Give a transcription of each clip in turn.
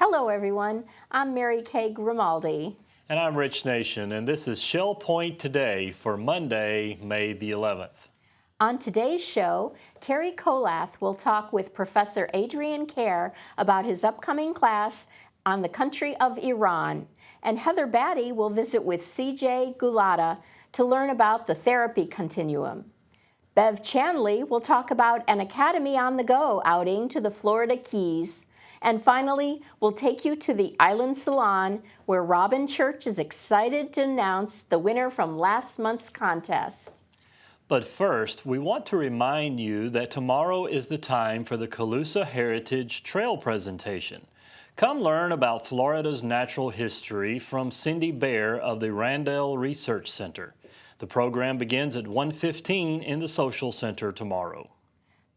Hello, everyone. I'm Mary Kay Grimaldi. And I'm Rich Nation, and this is Shell Point Today for Monday, May the 11th. On today's show, Terry Kolath will talk with Professor Adrian Kerr about his upcoming class on the country of Iran. And Heather Battey will visit with C.J. Gulotta to learn about the therapy continuum. Bev Chandley will talk about an Academy on the Go outing to the Florida Keys. And finally, we'll take you to the Island Salon, where Robyn Church is excited to announce the winner from last month's contest. But first, we want to remind you that tomorrow is the time for the Calusa Heritage Trail presentation. Come learn about Florida's natural history from Cindy Baer of the Randall Research Center. The program begins at 1:15 in the Social Center tomorrow.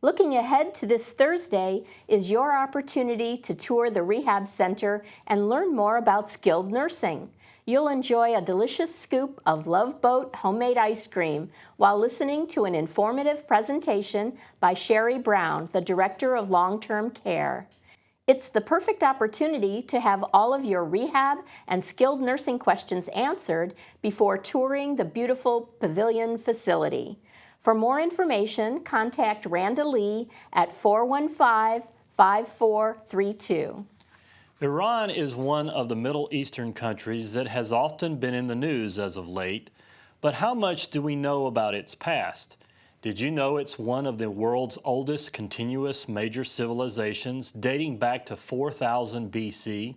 Looking ahead to this Thursday is your opportunity to tour the Rehab Center and learn more about skilled nursing. You'll enjoy a delicious scoop of Love Boat homemade ice cream while listening to an informative presentation by Sherry Brown, the Director of Long-Term Care. It's the perfect opportunity to have all of your rehab and skilled nursing questions answered before touring the beautiful Pavilion facility. For more information, contact Randa Lee at 415-5432. Iran is one of the Middle Eastern countries that has often been in the news as of late, but how much do we know about its past? Did you know it's one of the world's oldest continuous major civilizations, dating back to 4000 BC?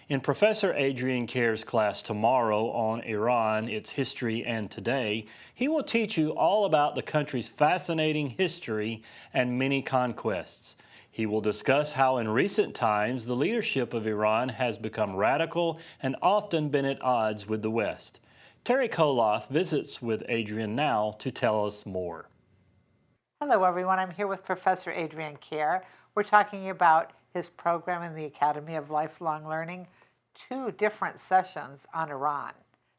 In Professor Adrian Kerr's class tomorrow on Iran, its history and today, he will teach you all about the country's fascinating history and many conquests. He will discuss how in recent times the leadership of Iran has become radical and often been at odds with the West. Terry Kolath visits with Adrian now to tell us more. Hello, everyone. I'm here with Professor Adrian Kerr. We're talking about his program in the Academy of Lifelong Learning, 2 different sessions on Iran.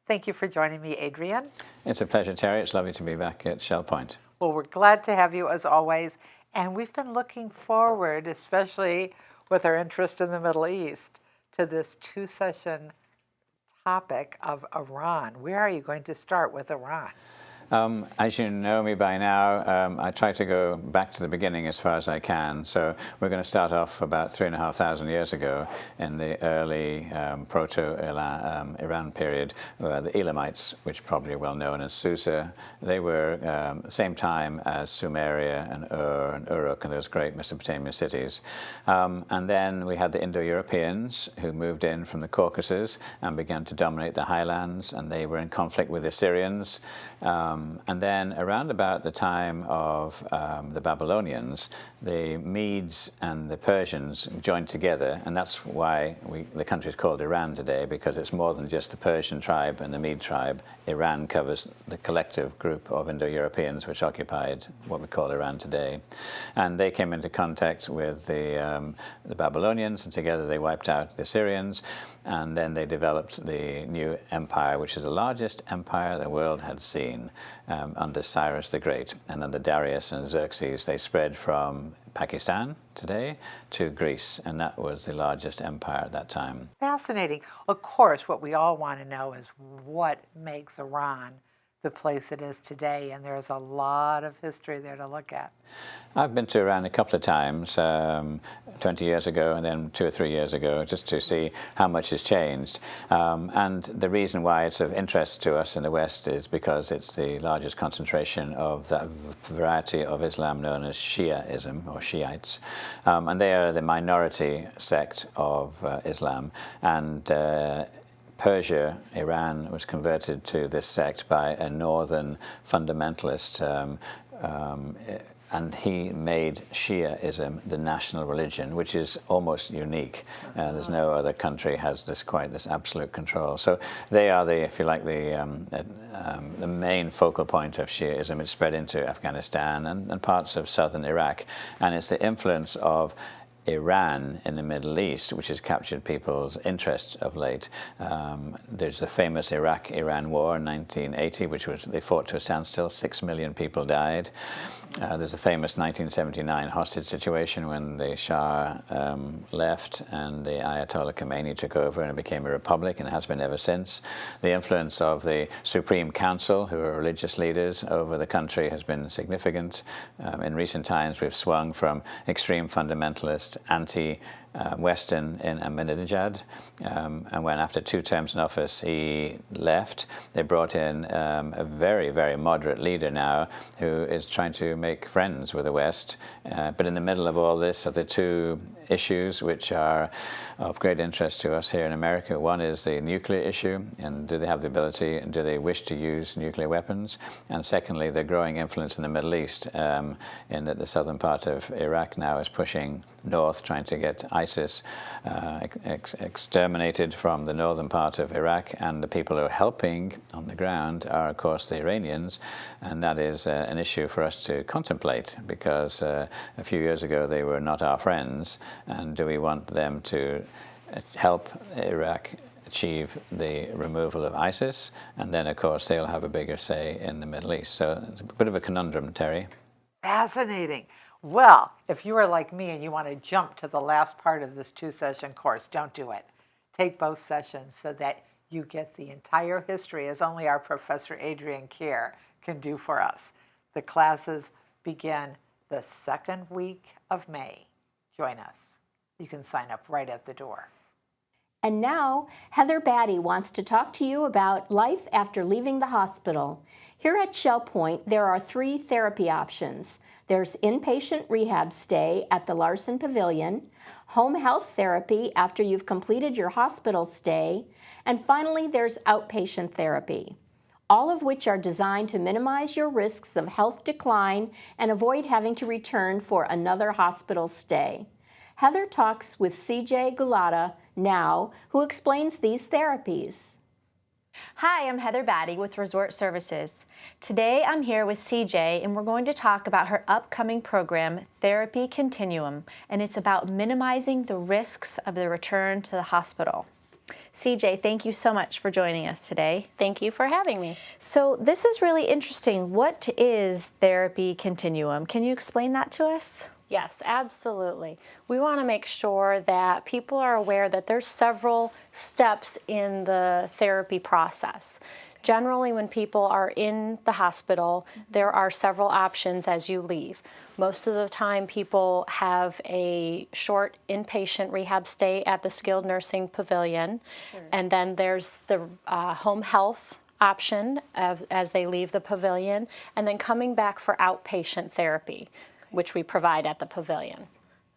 Thank you for joining me, Adrian. It's a pleasure, Terry. It's lovely to be back at Shell Point. Well, we're glad to have you as always. And we've been looking forward, especially with our interest in the Middle East, to this 2-session topic of Iran. Where are you going to start with Iran? As you know me by now, I try to go back to the beginning as far as I can. So we're going to start off about 3,500 years ago in the early proto-Iran period. The Elamites, which probably are well known as Susa, they were the same time as Sumeria and Ur and Uruk and those great Mesopotamian cities. And then we had the Indo-Europeans who moved in from the Caucasus and began to dominate the highlands, and they were in conflict with the Assyrians. And then around about the time of the Babylonians, the Medes and the Persians joined together, and that's why the country is called Iran today, because it's more than just the Persian tribe and the Mede tribe. Iran covers the collective group of Indo-Europeans which occupied what we call Iran today. And they came into contact with the Babylonians, and together they wiped out the Assyrians, and then they developed the new empire, which is the largest empire the world had seen. Under Cyrus the Great, and under Darius and Xerxes, they spread from Pakistan today to Greece, and that was the largest empire at that time. Fascinating. Of course, what we all want to know is what makes Iran the place it is today, and there's a lot of history there to look at. I've been to Iran a couple of times, 20 years ago and then 2 or 3 years ago, just to see how much has changed. And the reason why it's of interest to us in the West is because it's the largest concentration of that variety of Islam known as Shiaism, or Shiites. And they are the minority sect of Islam. And Persia, Iran, was converted to this sect by a northern fundamentalist, and he made Shiaism the national religion, which is almost unique. There's no other country has this absolute control. So they are if you like, the main focal point of Shiaism. It's spread into Afghanistan and parts of southern Iraq, and it's the influence of Iran in the Middle East, which has captured people's interest of late. There's the famous Iraq-Iran War in 1980, which was, they fought to a standstill. 6 million people died. There's a famous 1979 hostage situation when the Shah left and the Ayatollah Khomeini took over and it became a republic, and it has been ever since. The influence of the Supreme Council, who are religious leaders over the country, has been significant. In recent times, we've swung from extreme fundamentalist, anti-Western in Ahmadinejad, and when after 2 terms in office he left, they brought in a very, very moderate leader now who is trying to make friends with the West. But in the middle of all this are the 2 issues which are of great interest to us here in America. One is the nuclear issue, and do they have the ability, and do they wish to use nuclear weapons? And secondly, the growing influence in the Middle East, in that the southern part of Iraq now is pushing north, trying to get ISIS exterminated from the northern part of Iraq, and the people who are helping on the ground are, of course, the Iranians, and that is an issue for us to contemplate, because a few years ago they were not our friends, and do we want them to help Iraq achieve the removal of ISIS? And then, of course, they'll have a bigger say in the Middle East. So it's a bit of a conundrum, Terry. Fascinating. Well, if you are like me and you want to jump to the last part of this 2-session course, don't do it. Take both sessions so that you get the entire history, as only our Professor Adrian Kerr can do for us. The classes begin the 2nd week of May. Join us. You can sign up right at the door. And now, Heather Battey wants to talk to you about life after leaving the hospital. Here at Shell Point, there are 3 therapy options. There's inpatient rehab stay at the Larson Pavilion, home health therapy after you've completed your hospital stay, and finally there's outpatient therapy, all of which are designed to minimize your risks of health decline and avoid having to return for another hospital stay. Heather talks with CJ Gulotta now, who explains these therapies. Hi, I'm Heather Battey with Resort Services. Today I'm here with CJ and we're going to talk about her upcoming program, Therapy Continuum, and it's about minimizing the risks of the return to the hospital. CJ, thank you so much for joining us today. Thank you for having me. So this is really interesting. What is Therapy Continuum? Can you explain that to us? Yes, absolutely. We want to make sure that people are aware that there's several steps in the therapy process. Generally, when people are in the hospital, there are several options as you leave. Most of the time, people have a short inpatient rehab stay at the skilled nursing pavilion, and then there's the home health option as they leave the pavilion, and then coming back for outpatient therapy, which we provide at the pavilion.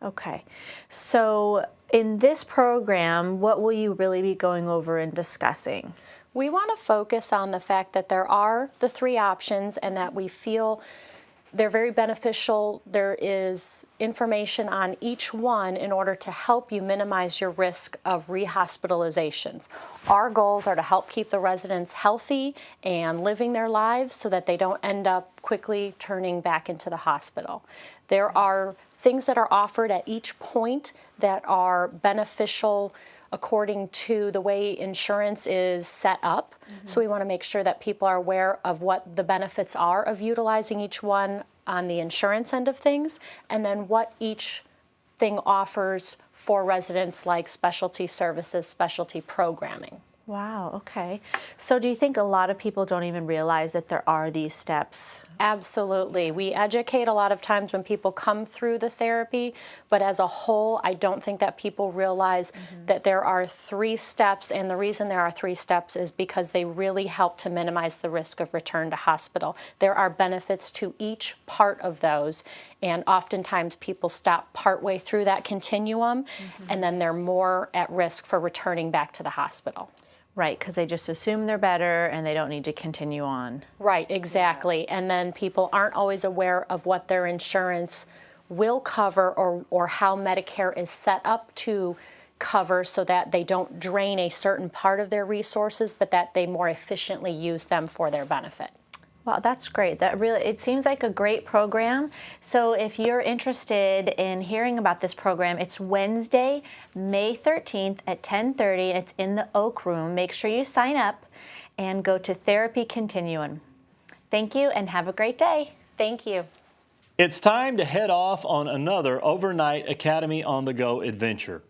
Okay, so in this program, what will you really be going over and discussing? We want to focus on the fact that there are the 3 options and that we feel they're very beneficial. There is information on each one in order to help you minimize your risk of rehospitalizations. Our goals are to help keep the residents healthy and living their lives so that they don't end up quickly turning back into the hospital. There are things that are offered at each point that are beneficial according to the way insurance is set up. So we want to make sure that people are aware of what the benefits are of utilizing each one on the insurance end of things, and then what each thing offers for residents, like specialty services, specialty programming. Wow, okay. So do you think a lot of people don't even realize that there are these steps? Absolutely. We educate a lot of times when people come through the therapy, but as a whole, I don't think that people realize that there are 3 steps, and the reason there are 3 steps is because they really help to minimize the risk of return to hospital. There are benefits to each part of those, and oftentimes people stop partway through that continuum, and then they're more at risk for returning back to the hospital. Right, because they just assume they're better and they don't need to continue on. Right, exactly. And then people aren't always aware of what their insurance will cover or how Medicare is set up to cover so that they don't drain a certain part of their resources, but that they more efficiently use them for their benefit. Wow, that's great. It seems like a great program. So if you're interested in hearing about this program, it's Wednesday, May 13th at 10:30. It's in the Oak Room. Make sure you sign up and go to Therapy Continuum. Thank you and have a great day. Thank you. It's time to head off on another overnight Academy on the Go adventure.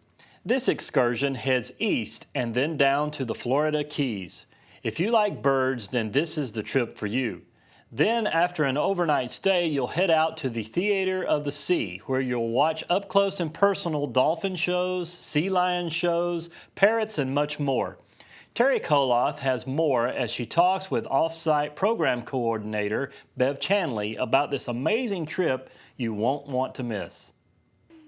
This excursion heads east and then down to the Florida Keys. If you like birds, then this is the trip for you. Then, after an overnight stay, you'll head out to the Theater of the Sea, where you'll watch up close and personal dolphin shows, sea lion shows, parrots, and much more. Terry Koloth has more as she talks with off-site program coordinator Bev Chandley about this amazing trip you won't want to miss.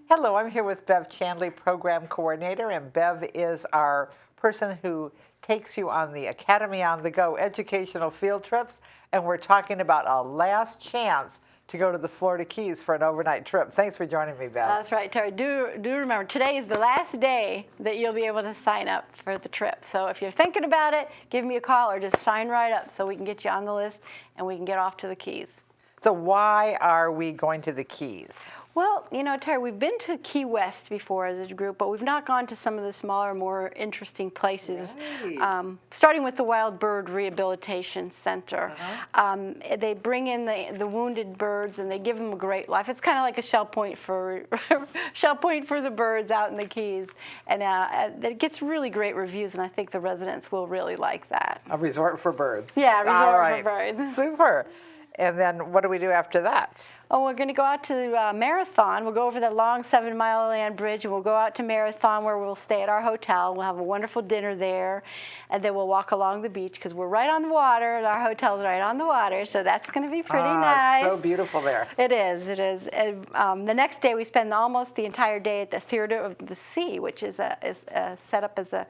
Hello, I'm here with Bev Chandley, program coordinator, and Bev is our person who takes you on the Academy on the Go educational field trips, and we're talking about a last chance to go to the Florida Keys for an overnight trip. Thanks for joining me, Bev. That's right, Terry. Do remember, today is the last day that you'll be able to sign up for the trip. So if you're thinking about it, give me a call or just sign right up so we can get you on the list and we can get off to the Keys. So why are we going to the Keys? Well, you know, Terry, we've been to Key West before as a group, but we've not gone to some of the smaller, more interesting places, starting with the Wild Bird Rehabilitation Center. They bring in the wounded birds and they give them a great life. It's kind of like a shell point for the birds out in the Keys. And it gets really great reviews, and I think the residents will really like that. A resort for birds. Yeah, All resort for birds. Super. And then what do we do after that? Oh, we're going to go out to Marathon. We'll go over that long 7-mile land bridge, and we'll go out to Marathon where we'll stay at our hotel. We'll have a wonderful dinner there, and then we'll walk along the beach because we're right on the water, and our hotel's right on the water, so that's going to be pretty nice. So beautiful there. It is, it is. And, the next day, we spend almost the entire day at the Theater of the Sea, which is set up as a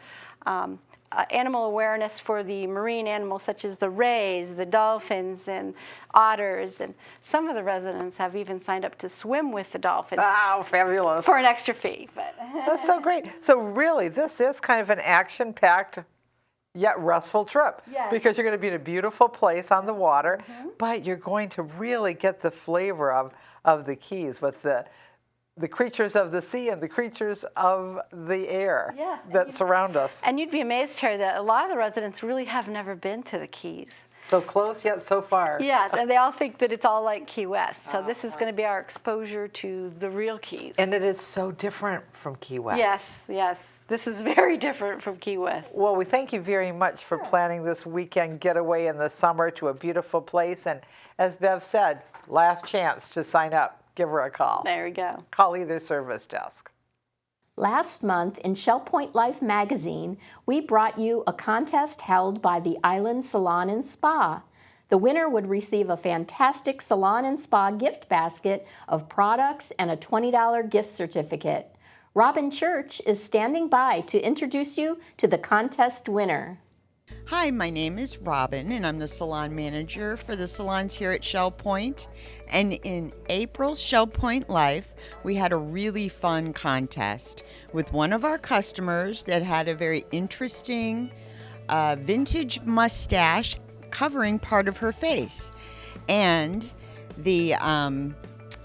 animal awareness for the marine animals such as the rays, the dolphins, and otters. And some of the residents have even signed up to swim with the dolphins. Wow, fabulous. For an extra fee. But That's so great. So really, this is kind of an action-packed yet restful trip. Yes. Because you're going to be in a beautiful place on the water, but you're going to really get the flavor of the Keys with the creatures of the sea and the creatures of the air that surround us. And you'd be amazed, Terry, that a lot of the residents really have never been to the Keys. So close yet so far. Yes, and they all think that it's all like Key West. So this is going to be our exposure to the real Keys. And it is so different from Key West. Yes, yes. This is very different from Key West. Well, we thank you very much for planning this weekend getaway in the summer to a beautiful place. And as Bev said, last chance to sign up. Give her a call. There we go. Call either service desk. Last month in Shell Point Life magazine, we brought you a contest held by the Island Salon and Spa. The winner would receive a fantastic Salon and Spa gift basket of products and a $20 gift certificate. Robyn Church is standing by to introduce you to the contest winner. Hi, my name is Robyn, and I'm the salon manager for the salons here at Shell Point. And in April's Shell Point Life, we had a really fun contest with one of our customers that had a very interesting vintage mustache covering part of her face. And the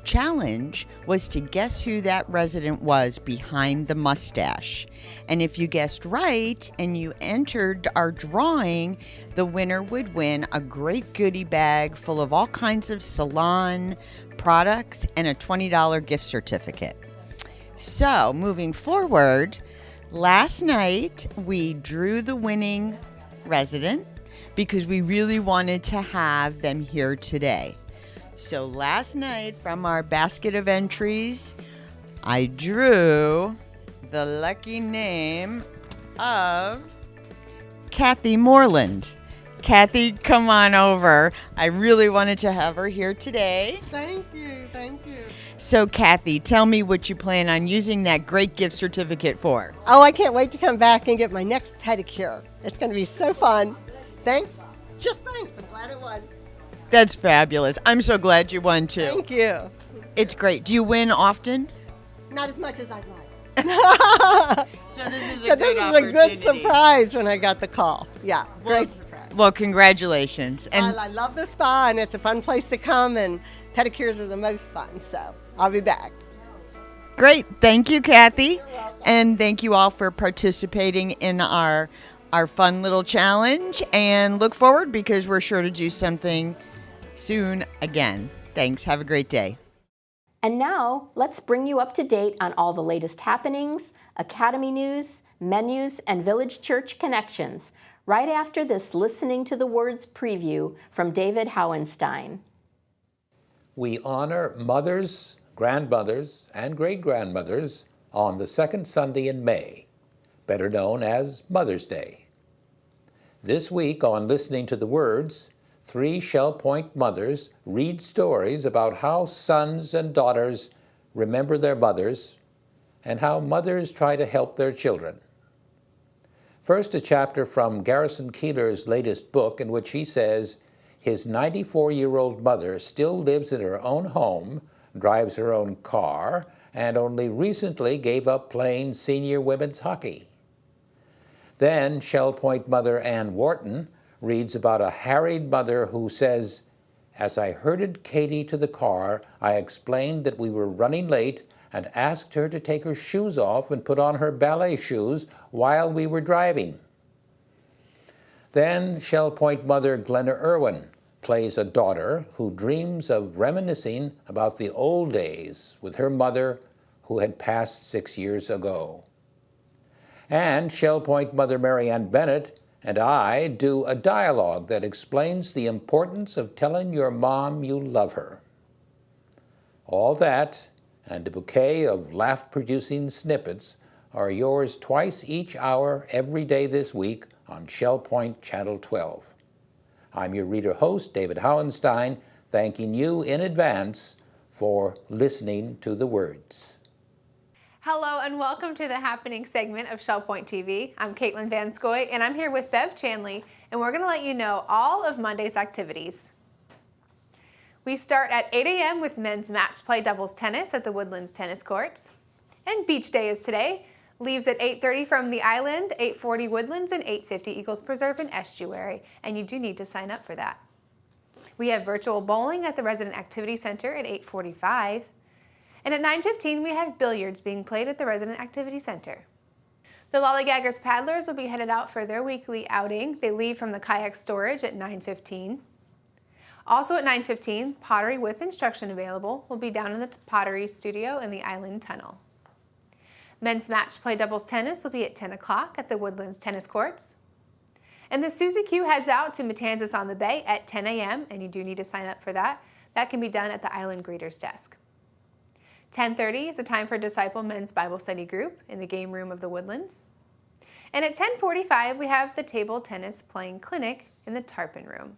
challenge was to guess who that resident was behind the mustache. And if you guessed right and you entered our drawing, the winner would win a great goodie bag full of all kinds of salon products and a $20 gift certificate. So moving forward, last night we drew the winning resident because we really wanted to have them here today. So last night, from our basket of entries, I drew the lucky name of Kathy Moreland. Kathy, come on over. I really wanted to have her here today. Thank you, thank you. So Kathy, tell me what you plan on using that great gift certificate for. Oh, I can't wait to come back and get my next pedicure. It's going to be so fun. Thanks. Just thanks. I'm glad I won. That's fabulous. I'm so glad you won too. Thank you. It's great. Do you win often? Not as much as I'd like. So this is a good surprise when I got the call. Yeah, great surprise. Well, congratulations. And I love the spa, and it's a fun place to come, and pedicures are the most fun, so I'll be back. great. Thank you, Kathy. And thank you all for participating in our fun little challenge. And look forward because we're sure to do something soon again. Thanks. Have a great day. And now, let's bring you up to date on all the latest happenings, academy news, menus, and village church connections, right after this Listening to the Words preview from David Howenstein. We honor mothers, grandmothers, and great-grandmothers on the second Sunday in May, better known as Mother's Day. This week on Listening to the Words, 3 Shell Point mothers read stories about how sons and daughters remember their mothers and how mothers try to help their children. First, a chapter from Garrison Keillor's latest book in which he says his 94-year-old mother still lives in her own home, drives her own car, and only recently gave up playing senior women's hockey. Then Shell Point mother Ann Wharton reads about a harried mother who says, "As I herded Katie to the car, I explained that we were running late and asked her to take her shoes off and put on her ballet shoes while we were driving." Then Shell Point mother Glenna Irwin plays a daughter who dreams of reminiscing about the old days with her mother who had passed 6 years ago. And Shell Point mother Marianne Bennett and I do a dialogue that explains the importance of telling your mom you love her. All that and a bouquet of laugh-producing snippets are yours twice each hour every day this week on Shell Point Channel 12. I'm your reader-host, David Howenstein, thanking you in advance for listening to the words. Hello and welcome to the Happening segment of Shell Point TV. I'm Caitlin Van Scoy and I'm here with Bev Chandley, and we're going to let you know all of Monday's activities. We start at 8 a.m. with men's match play doubles tennis at the Woodlands Tennis Courts. And beach day is today. Leaves at 8:30 from the Island, 8:40 Woodlands, and 8:50 Eagles Preserve and Estuary. And you do need to sign up for that. We have virtual bowling at the Resident Activity Center at 8:45. And at 9:15 we have billiards being played at the Resident Activity Center. The Lollygaggers Paddlers will be headed out for their weekly outing. They leave from the kayak storage at 9:15. Also at 9:15, pottery with instruction available will be down in the pottery studio in the Island Tunnel. Men's match play doubles tennis will be at 10 o'clock at the Woodlands Tennis Courts. And the Susie Q heads out to Matanzas on the Bay at 10 a.m. and you do need to sign up for that. That can be done at the Island Greeters desk. 10:30 is a time for Disciple Men's Bible Study Group in the game room of the Woodlands. And at 10:45 we have the table tennis playing clinic in the Tarpon room.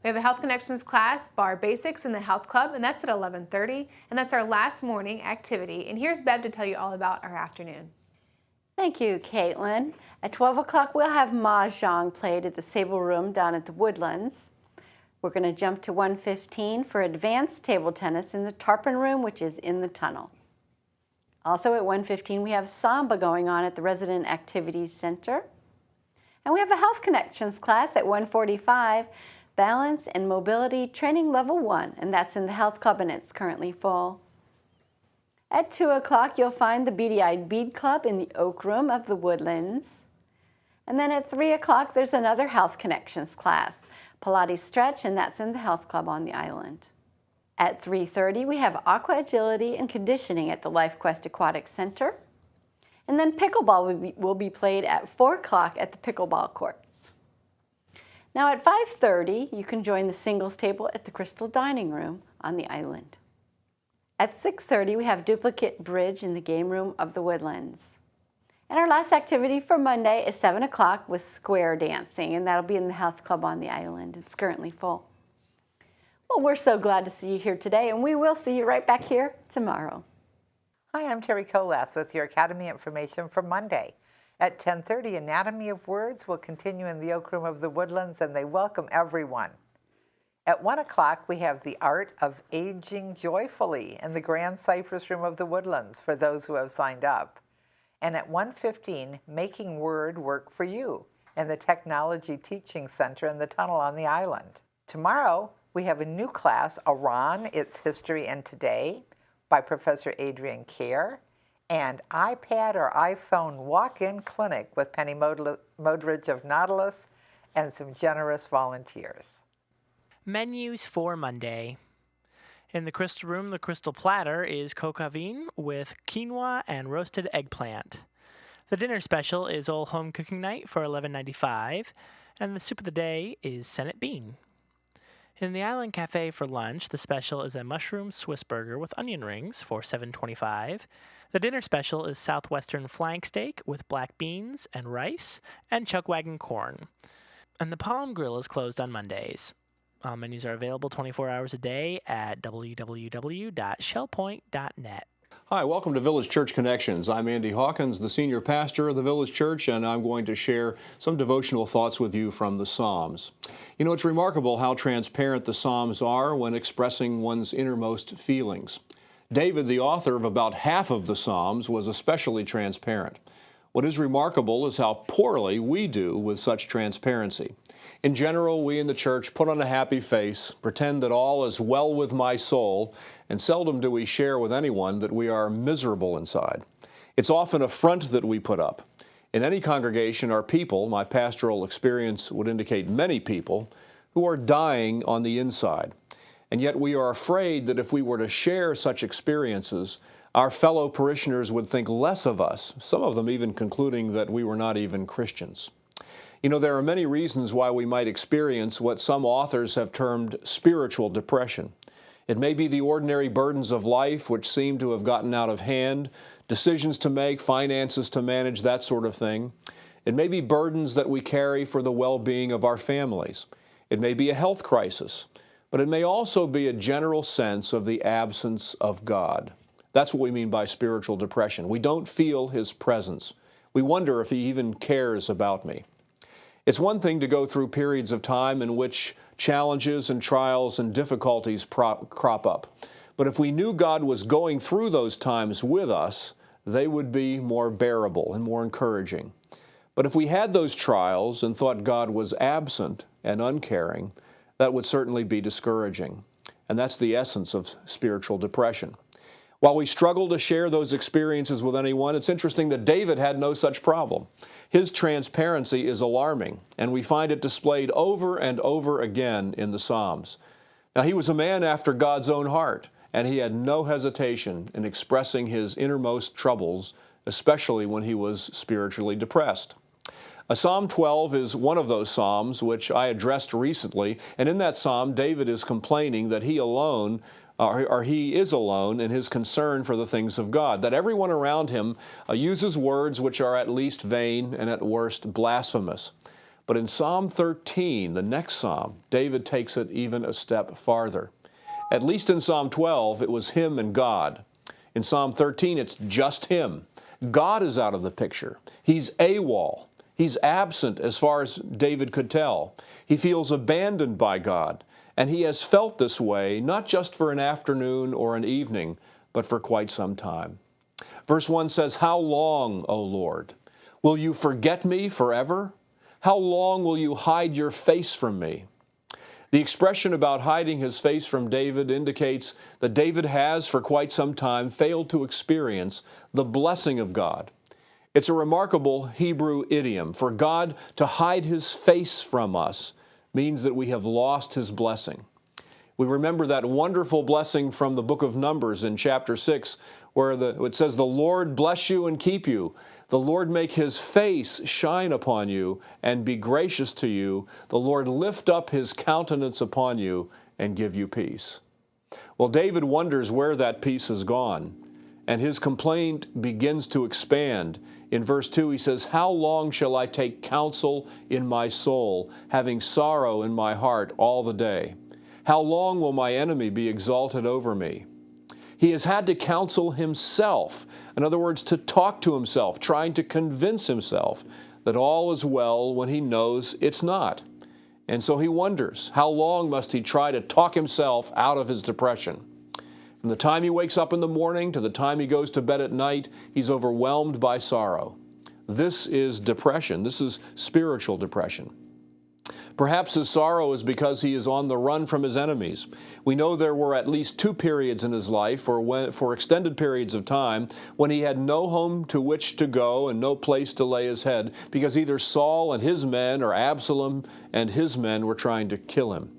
We have a Health Connections class, Bar Basics in the Health Club, and that's at 11:30, and that's our last morning activity. And here's Bev to tell you all about our afternoon. Thank you, Caitlin. At 12 o'clock, we'll have Mahjong played at the Sable Room down at the Woodlands. We're going to jump to 1:15 for advanced table tennis in the Tarpon Room, which is in the tunnel. Also at 1:15, we have Samba going on at the Resident Activities Center. And we have a Health Connections class at 1:45, Balance and Mobility Training Level 1, and that's in the Health Club, and it's currently full. At 2 o'clock, you'll find the Beady-Eyed Bead Club in the Oak Room of the Woodlands. And then at 3 o'clock, there's another Health Connections class, Pilates Stretch, and that's in the Health Club on the island. At 3:30, we have Aqua Agility and Conditioning at the LifeQuest Aquatic Center. And then pickleball will be played at 4 o'clock at the pickleball courts. Now at 5:30, you can join the singles table at the Crystal Dining Room on the island. At 6:30, we have Duplicate Bridge in the game room of the Woodlands. And our last activity for Monday is 7 o'clock with Square Dancing, and that'll be in the Health Club on the island. It's currently full. Well, we're so glad to see you here today, and we will see you right back here tomorrow. Hi, I'm Terry Kolath with your Academy information for Monday. At 10:30, Anatomy of Words will continue in the Oak Room of the Woodlands, and they welcome everyone. At 1 o'clock, we have The Art of Aging Joyfully in the Grand Cypress Room of the Woodlands for those who have signed up. And at 1:15, Making Word Work for You in the Technology Teaching Center in the tunnel on the island. Tomorrow, we have a new class, Iran, Its History and Today, by Professor Adrian Kerr, and iPad or iPhone walk-in clinic with Penny Modridge of Nautilus and some generous volunteers. Menus for Monday. In the Crystal Room, the Crystal Platter is kokavin with quinoa and roasted eggplant. The dinner special is Old Home Cooking Night for $11.95, and the soup of the day is Senate Bean. In the Island Cafe for lunch, the special is a mushroom Swiss burger with onion rings for $7.25. The dinner special is Southwestern flank steak with black beans and rice and chuckwagon corn. And the Palm Grill is closed on Mondays. All menus are available 24 hours a day at www.shellpoint.net. Hi, welcome to Village Church Connections. I'm Andy Hawkins, the senior pastor of the Village Church, and I'm going to share some devotional thoughts with you from the Psalms. You know, it's remarkable how transparent the Psalms are when expressing one's innermost feelings. David, the author of about half of the Psalms, was especially transparent. What is remarkable is how poorly we do with such transparency. In general, we in the church put on a happy face, pretend that all is well with my soul, and seldom do we share with anyone that we are miserable inside. It's often a front that we put up. In any congregation are people, my pastoral experience would indicate many people, who are dying on the inside. And yet we are afraid that if we were to share such experiences, our fellow parishioners would think less of us, some of them even concluding that we were not even Christians. You know, there are many reasons why we might experience what some authors have termed spiritual depression. It may be the ordinary burdens of life which seem to have gotten out of hand, decisions to make, finances to manage, that sort of thing. It may be burdens that we carry for the well-being of our families. It may be a health crisis, but it may also be a general sense of the absence of God. That's what we mean by spiritual depression. We don't feel His presence. We wonder if He even cares about me. It's one thing to go through periods of time in which challenges and trials and difficulties crop up. But if we knew God was going through those times with us, they would be more bearable and more encouraging. But if we had those trials and thought God was absent and uncaring, that would certainly be discouraging. And that's the essence of spiritual depression. While we struggle to share those experiences with anyone, it's interesting that David had no such problem. His transparency is alarming, and we find it displayed over and over again in the Psalms. Now, he was a man after God's own heart, and he had no hesitation in expressing his innermost troubles, especially when he was spiritually depressed. Psalm 12 is one of those Psalms which I addressed recently, and in that Psalm, David is complaining that he is alone in his concern for the things of God, that everyone around him uses words which are at least vain and at worst blasphemous. But in Psalm 13, the next Psalm, David takes it even a step farther. At least in Psalm 12, it was him and God. In Psalm 13, it's just him. God is out of the picture. He's AWOL. He's absent as far as David could tell. He feels abandoned by God. And he has felt this way, not just for an afternoon or an evening, but for quite some time. Verse 1 says, "How long, O Lord? Will you forget me forever? How long will you hide your face from me?" The expression about hiding his face from David indicates that David has, for quite some time, failed to experience the blessing of God. It's a remarkable Hebrew idiom. For God to hide His face from us means that we have lost His blessing. We remember that wonderful blessing from the book of Numbers in chapter 6, where it says, "The Lord bless you and keep you. The Lord make His face shine upon you and be gracious to you. The Lord lift up His countenance upon you and give you peace." Well, David wonders where that peace has gone, and his complaint begins to expand. In verse 2, he says, "How long shall I take counsel in my soul, having sorrow in my heart all the day? How long will my enemy be exalted over me?" He has had to counsel himself. In other words, to talk to himself, trying to convince himself that all is well when he knows it's not. And so he wonders, how long must he try to talk himself out of his depression? From the time he wakes up in the morning to the time he goes to bed at night, he's overwhelmed by sorrow. This is depression. This is spiritual depression. Perhaps his sorrow is because he is on the run from his enemies. We know there were at least 2 periods in his life, for extended periods of time, when he had no home to which to go and no place to lay his head, because either Saul and his men or Absalom and his men were trying to kill him.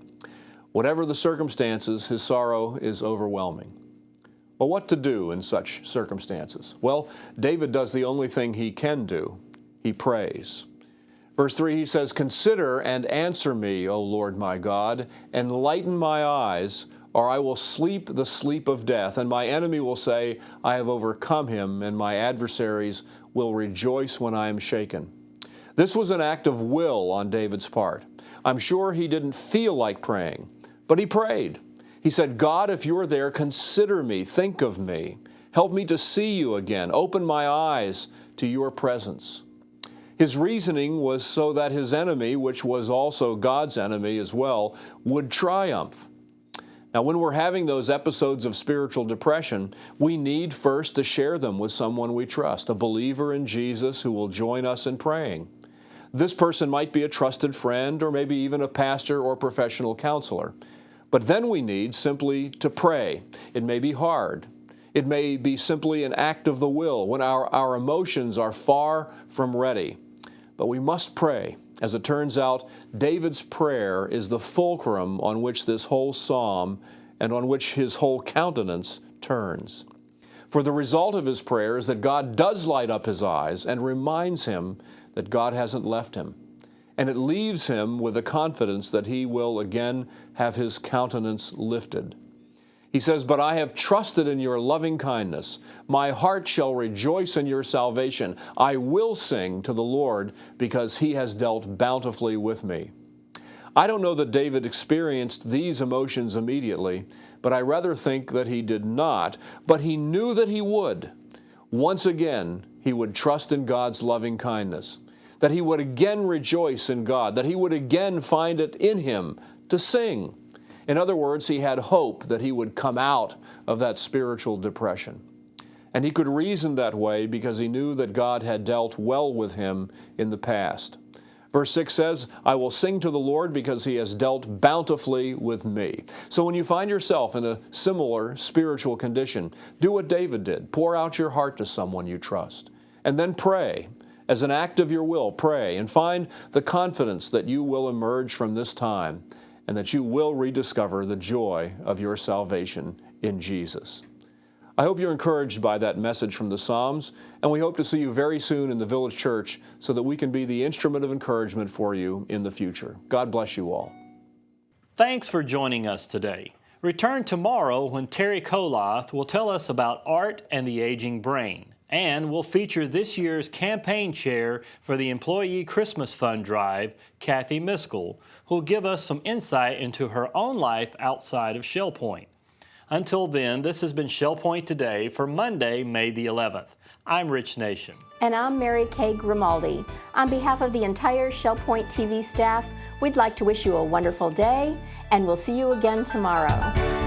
Whatever the circumstances, his sorrow is overwhelming. Well, what to do in such circumstances? Well, David does the only thing he can do. He prays. Verse 3, he says, "Consider and answer me, O Lord my God, and lighten my eyes, or I will sleep the sleep of death, and my enemy will say, I have overcome him, and my adversaries will rejoice when I am shaken." This was an act of will on David's part. I'm sure he didn't feel like praying, but he prayed. He said, "God, if you're there, consider me, think of me. Help me to see you again. Open my eyes to your presence." His reasoning was so that his enemy, which was also God's enemy as well, would triumph. Now, when we're having those episodes of spiritual depression, we need first to share them with someone we trust, a believer in Jesus who will join us in praying. This person might be a trusted friend or maybe even a pastor or professional counselor. But then we need simply to pray. It may be hard. It may be simply an act of the will when our emotions are far from ready. But we must pray. As it turns out, David's prayer is the fulcrum on which this whole psalm and on which his whole countenance turns. For the result of his prayer is that God does light up his eyes and reminds him that God hasn't left him. And it leaves him with the confidence that he will again have his countenance lifted. He says, "But I have trusted in your loving kindness. My heart shall rejoice in your salvation. I will sing to the Lord because he has dealt bountifully with me." I don't know that David experienced these emotions immediately, but I rather think that he did not, but he knew that he would. Once again, he would trust in God's loving kindness, that he would again rejoice in God, that he would again find it in him to sing. In other words, he had hope that he would come out of that spiritual depression. And he could reason that way because he knew that God had dealt well with him in the past. Verse 6 says, "I will sing to the Lord because he has dealt bountifully with me." So when you find yourself in a similar spiritual condition, do what David did. Pour out your heart to someone you trust. And then pray. As an act of your will, pray and find the confidence that you will emerge from this time and that you will rediscover the joy of your salvation in Jesus. I hope you're encouraged by that message from the Psalms, and we hope to see you very soon in the Village Church so that we can be the instrument of encouragement for you in the future. God bless you all. Thanks for joining us today. Return tomorrow when Terry Koloth will tell us about art and the aging brain. And we'll feature this year's campaign chair for the Employee Christmas Fund Drive, Kathy Miskell, who'll give us some insight into her own life outside of Shell Point. Until then, this has been Shell Point Today for Monday, May the 11th. I'm Rich Nation. And I'm Mary Kay Grimaldi. On behalf of the entire Shell Point TV staff, we'd like to wish you a wonderful day, and we'll see you again tomorrow.